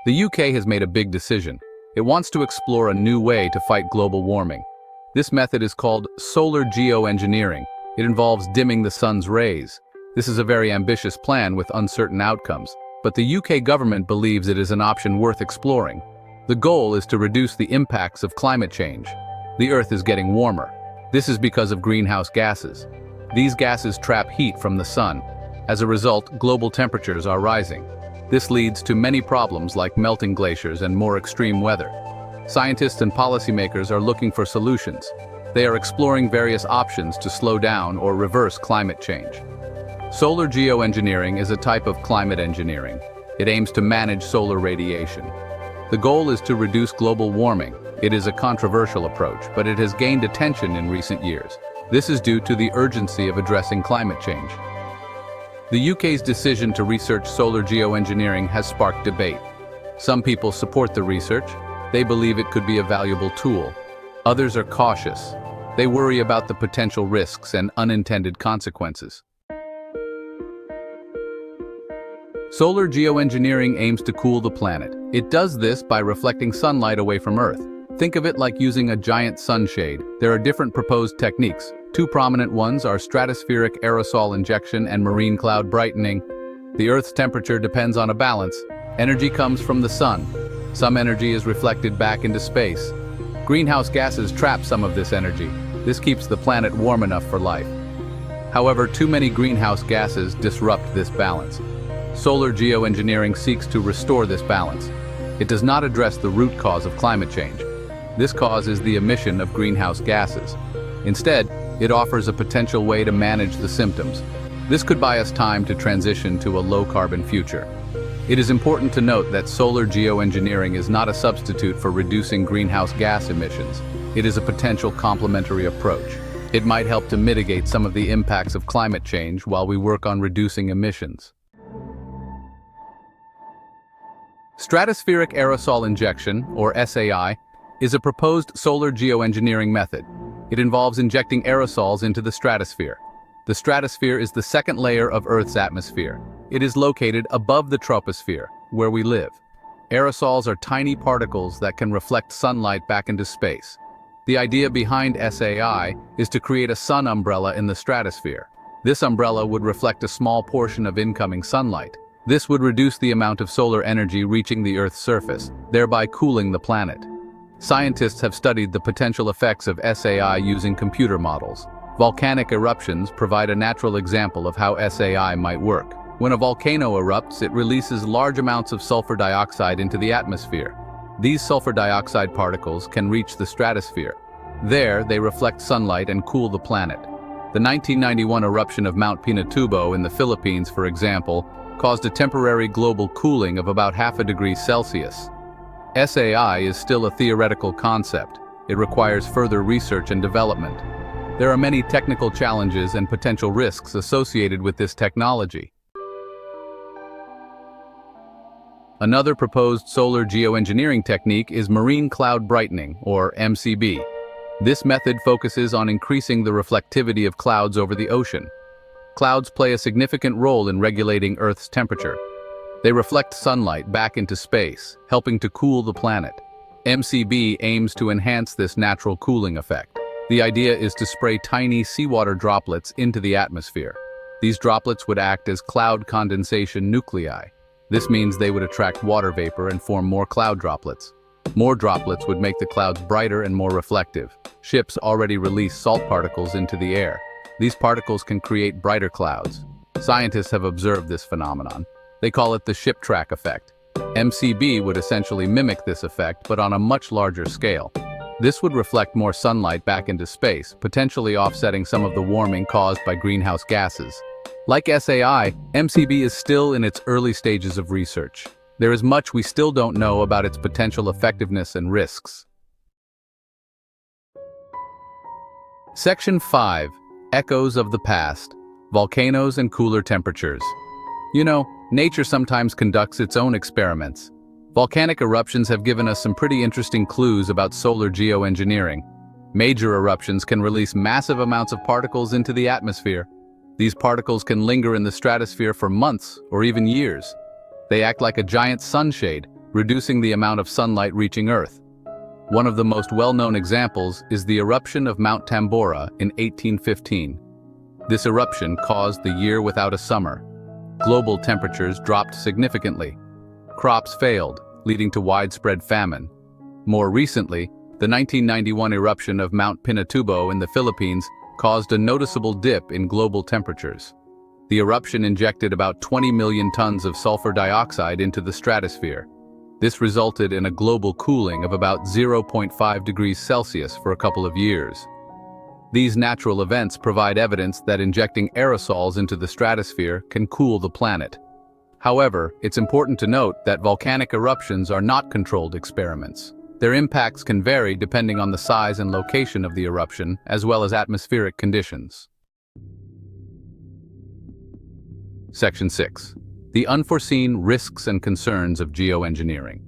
The UK has made a big decision. It wants to explore a new way to fight global warming. This method is called solar geoengineering. It involves dimming the sun's rays. This is a very ambitious plan with uncertain outcomes, but the UK government believes it is an option worth exploring. The goal is to reduce the impacts of climate change. The Earth is getting warmer. This is because of greenhouse gases. These gases trap heat from the sun. As a result, global temperatures are rising. This leads to many problems like melting glaciers and more extreme weather. Scientists and policymakers are looking for solutions. They are exploring various options to slow down or reverse climate change. Solar geoengineering is a type of climate engineering. It aims to manage solar radiation. The goal is to reduce global warming. It is a controversial approach, but it has gained attention in recent years. This is due to the urgency of addressing climate change. The UK's decision to research solar geoengineering has sparked debate. Some people support the research. They believe it could be a valuable tool. Others are cautious. They worry about the potential risks and unintended consequences. Solar geoengineering aims to cool the planet. It does this by reflecting sunlight away from Earth. Think of it like using a giant sunshade. There are different proposed techniques. Two prominent ones are Stratospheric Aerosol Injection and Marine Cloud Brightening. The Earth's temperature depends on a balance. Energy comes from the sun. Some energy is reflected back into space. Greenhouse gases trap some of this energy. This keeps the planet warm enough for life. However, too many greenhouse gases disrupt this balance. Solar geoengineering seeks to restore this balance. It does not address the root cause of climate change. This cause is the emission of greenhouse gases. Instead, it offers a potential way to manage the symptoms. This could buy us time to transition to a low-carbon future. It is important to note that solar geoengineering is not a substitute for reducing greenhouse gas emissions. It is a potential complementary approach. It might help to mitigate some of the impacts of climate change while we work on reducing emissions. Stratospheric Aerosol Injection, or SAI, is a proposed solar geoengineering method. It involves injecting aerosols into the stratosphere. The stratosphere is the second layer of Earth's atmosphere. It is located above the troposphere, where we live. Aerosols are tiny particles that can reflect sunlight back into space. The idea behind SAI is to create a sun umbrella in the stratosphere. This umbrella would reflect a small portion of incoming sunlight. This would reduce the amount of solar energy reaching the Earth's surface, thereby cooling the planet. Scientists have studied the potential effects of SAI using computer models. Volcanic eruptions provide a natural example of how SAI might work. When a volcano erupts, it releases large amounts of sulfur dioxide into the atmosphere. These sulfur dioxide particles can reach the stratosphere. There, they reflect sunlight and cool the planet. The 1991 eruption of Mount Pinatubo in the Philippines, for example, caused a temporary global cooling of about half a degree Celsius. SAI is still a theoretical concept. It requires further research and development. There are many technical challenges and potential risks associated with this technology. Another proposed solar geoengineering technique is Marine Cloud Brightening, or MCB. This method focuses on increasing the reflectivity of clouds over the ocean. Clouds play a significant role in regulating Earth's temperature. They reflect sunlight back into space, helping to cool the planet. MCB aims to enhance this natural cooling effect. The idea is to spray tiny seawater droplets into the atmosphere. These droplets would act as cloud condensation nuclei. This means they would attract water vapor and form more cloud droplets. More droplets would make the clouds brighter and more reflective. Ships already release salt particles into the air. These particles can create brighter clouds. Scientists have observed this phenomenon. They call it the ship track effect. MCB would essentially mimic this effect, but on a much larger scale. This would reflect more sunlight back into space, potentially offsetting some of the warming caused by greenhouse gases. Like SAI, MCB is still in its early stages of research. There is much we still don't know about its potential effectiveness and risks. Section 5. Echoes of the Past. Volcanoes and Cooler Temperatures. You know, nature sometimes conducts its own experiments. Volcanic eruptions have given us some pretty interesting clues about solar geoengineering. Major eruptions can release massive amounts of particles into the atmosphere. These particles can linger in the stratosphere for months or even years. They act like a giant sunshade, reducing the amount of sunlight reaching Earth. One of the most well-known examples is the eruption of Mount Tambora in 1815. This eruption caused the year without a summer. Global temperatures dropped significantly. Crops failed, leading to widespread famine. More recently, the 1991 eruption of Mount Pinatubo in the Philippines caused a noticeable dip in global temperatures. The eruption injected about 20 million tons of sulfur dioxide into the stratosphere. This resulted in a global cooling of about 0.5 degrees Celsius for a couple of years. These natural events provide evidence that injecting aerosols into the stratosphere can cool the planet. However, it's important to note that volcanic eruptions are not controlled experiments. Their impacts can vary depending on the size and location of the eruption, as well as atmospheric conditions. Section 6. The unforeseen risks and concerns of geoengineering.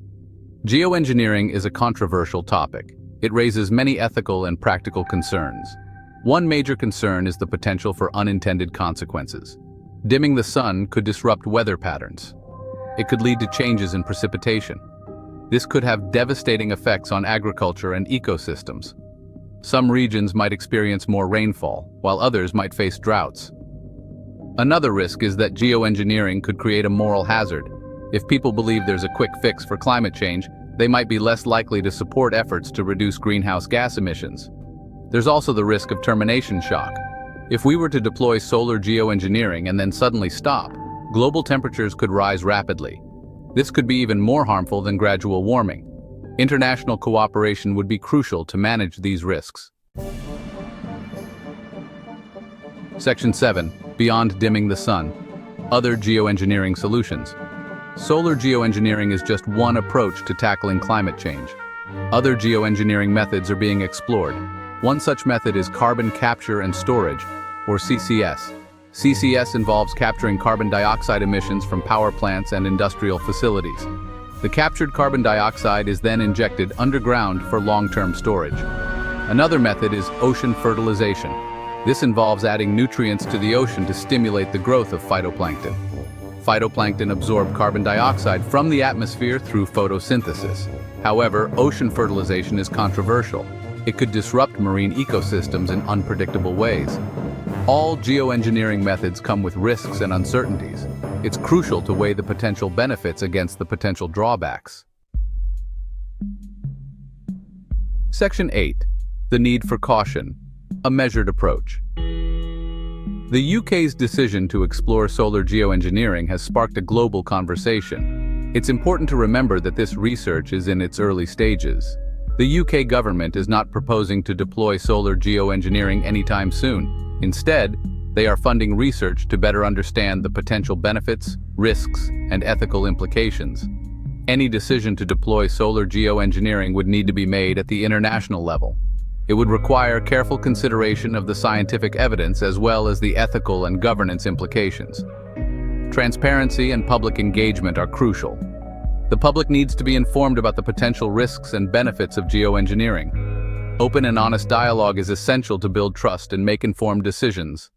Geoengineering is a controversial topic. It raises many ethical and practical concerns. One major concern is the potential for unintended consequences. Dimming the sun could disrupt weather patterns. It could lead to changes in precipitation. This could have devastating effects on agriculture and ecosystems. Some regions might experience more rainfall, while others might face droughts. Another risk is that geoengineering could create a moral hazard. If people believe there's a quick fix for climate change, they might be less likely to support efforts to reduce greenhouse gas emissions. There's also the risk of termination shock. If we were to deploy solar geoengineering and then suddenly stop, global temperatures could rise rapidly. This could be even more harmful than gradual warming. International cooperation would be crucial to manage these risks. Section 7. Beyond dimming the sun. Other geoengineering solutions. Solar geoengineering is just one approach to tackling climate change. Other geoengineering methods are being explored. One such method is carbon capture and storage, or CCS. CCS involves capturing carbon dioxide emissions from power plants and industrial facilities. The captured carbon dioxide is then injected underground for long-term storage. Another method is ocean fertilization. This involves adding nutrients to the ocean to stimulate the growth of phytoplankton. Phytoplankton absorb carbon dioxide from the atmosphere through photosynthesis. However, ocean fertilization is controversial. It could disrupt marine ecosystems in unpredictable ways. All geoengineering methods come with risks and uncertainties. It's crucial to weigh the potential benefits against the potential drawbacks. Section 8. The need for caution. A measured approach. The UK's decision to explore solar geoengineering has sparked a global conversation. It's important to remember that this research is in its early stages. The UK government is not proposing to deploy solar geoengineering anytime soon. Instead, they are funding research to better understand the potential benefits, risks, and ethical implications. Any decision to deploy solar geoengineering would need to be made at the international level. It would require careful consideration of the scientific evidence as well as the ethical and governance implications. Transparency and public engagement are crucial. The public needs to be informed about the potential risks and benefits of geoengineering. Open and honest dialogue is essential to build trust and make informed decisions.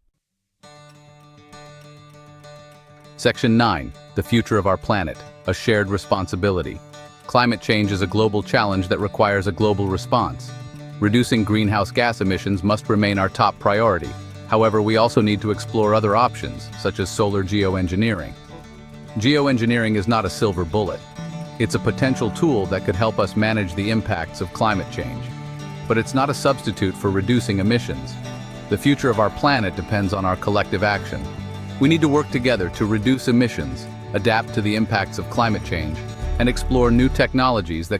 Section 9. The future of our planet, a shared responsibility. Climate change is a global challenge that requires a global response. Reducing greenhouse gas emissions must remain our top priority. However, we also need to explore other options, such as solar geoengineering. Geoengineering is not a silver bullet. It's a potential tool that could help us manage the impacts of climate change. But it's not a substitute for reducing emissions. The future of our planet depends on our collective action. We need to work together to reduce emissions, adapt to the impacts of climate change, and explore new technologies that